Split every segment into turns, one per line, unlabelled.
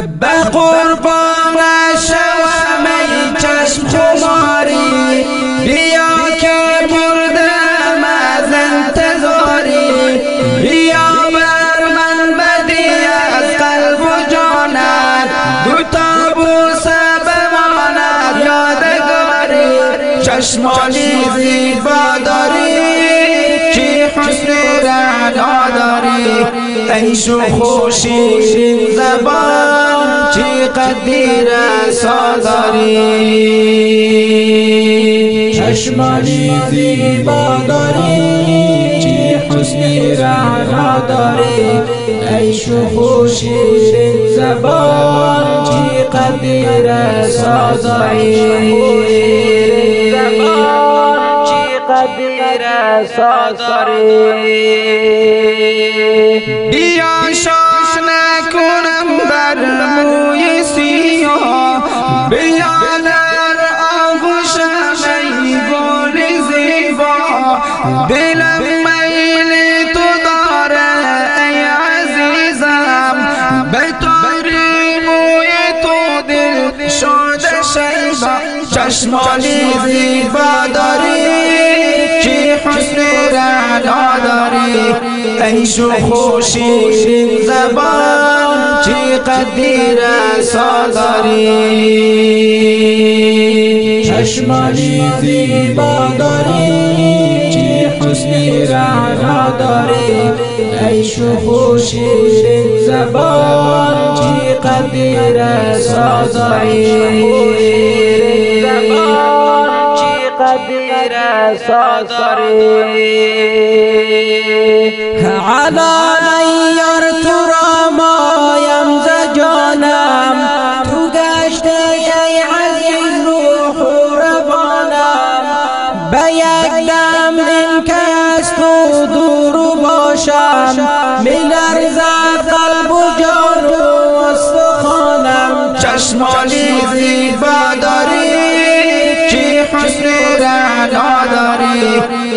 به قربانش شوم ای چشم خماری، بیا که مردم از انتظاری. بیا بر من بدی از قلب و جانت، دو تا بوسه بماند یادگاری. چشمانی زیبا داری که حسن رعنا داری، عیش و خوشی زبان چی قدیر سازاری.
چشمانی زیبا داری چی حسنی رعنا داری، عیش و خوشی زبان چی قدیر سازاری.
بیا شانه کنم بر موی سیاه، بیا در آغوشم ای گل زیبا. دلم میل تو داره ای عزیزم، به تاری موی تو دل شده شیبا. چشمانی زیبا داری که حسن رعنا داری، عیش و خوشی زبان چی قدیر سازاری.
چشمانی زیبا داری چی حسنی رعنا داری، عیش و خوشی زبان چی قدیر سازاری.
علا نیار تو را مایم ز جانم، تو گشته ای عزیز روح و روانم. به یک دم این که از تو دور باشم، می‌لرزد قلب و جان و استخوانم. چشمانی زیبا داری که حسن رعنا داری،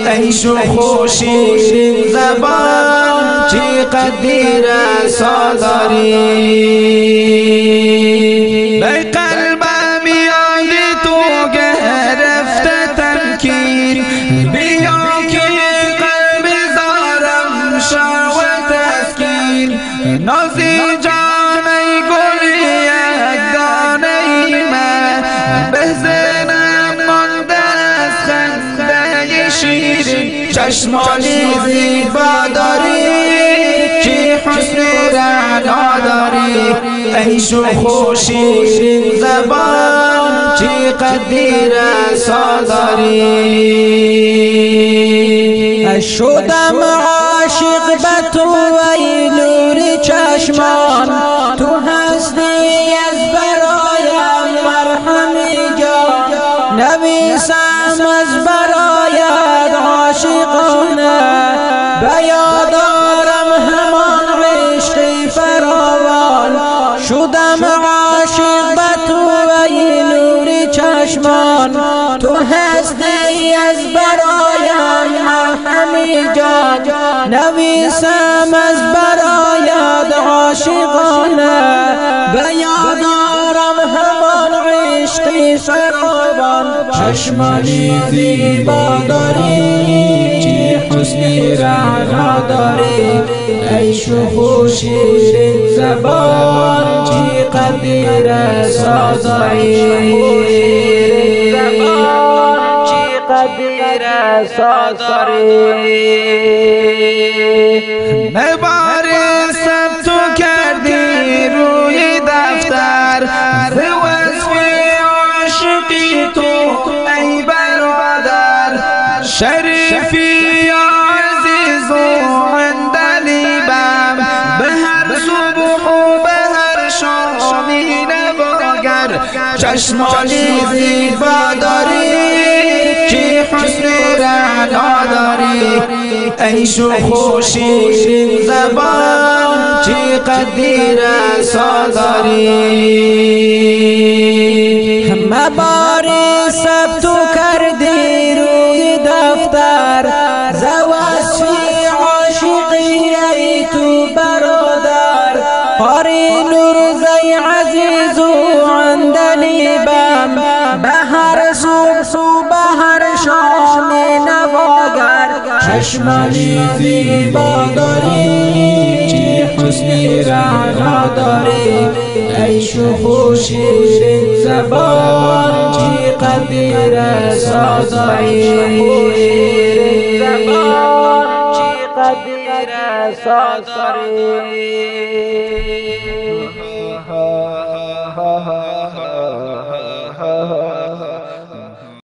عیش و خوشی زبان چی قدیر سازاری. به قلبم یادی تو گرفته تمکین، بیا که قلب زارم شو تسکین. نازی جان ای گلی یک دانه ای من، بزنم مانده از خنده شیرین. چشمانی زیبا داری که حسن رعنا داری، عیش و خوشی زبان چی قدیر سازاری. شدم عاشق به تو ای نور چشمان، تو هستی از برایم مرهمی جان. نویسم از برایت عاشقانه، به یاد آرم همان عشقی فراوان. شدم عاشق به تو ای نور چشمان، تو هستی از برایم مرهمی جان. نویسم از برایت عاشقانه، به یاد آرم همان عشقی فراوان.
چشمانی زیبا داری چی حسنی رعنا داری، عیش و خوشی زبان چی قدیر سازاری.
مبارستم تو کردی روی دفتر، ز وصف عاشقی تو ای برادر. شریفی یا عزیز و عندلیبم، به هر صبح و به هر شامی نواگر. چشمانی زیبا داری که حسن رعنا داری، عیش و خوشی زبان چی قدیر سازاری. مبارستم تو کردی روی دفتر، ز وصف عاشقی ای تو برادر. قاری نور ای عزیز و عندلیبم بهر سو بهر شام نواگر
چشمانی زیبا داری چی حسنی رعنا داری ای شوخ و شیرین زبان چی قدیر سازاری
سازاری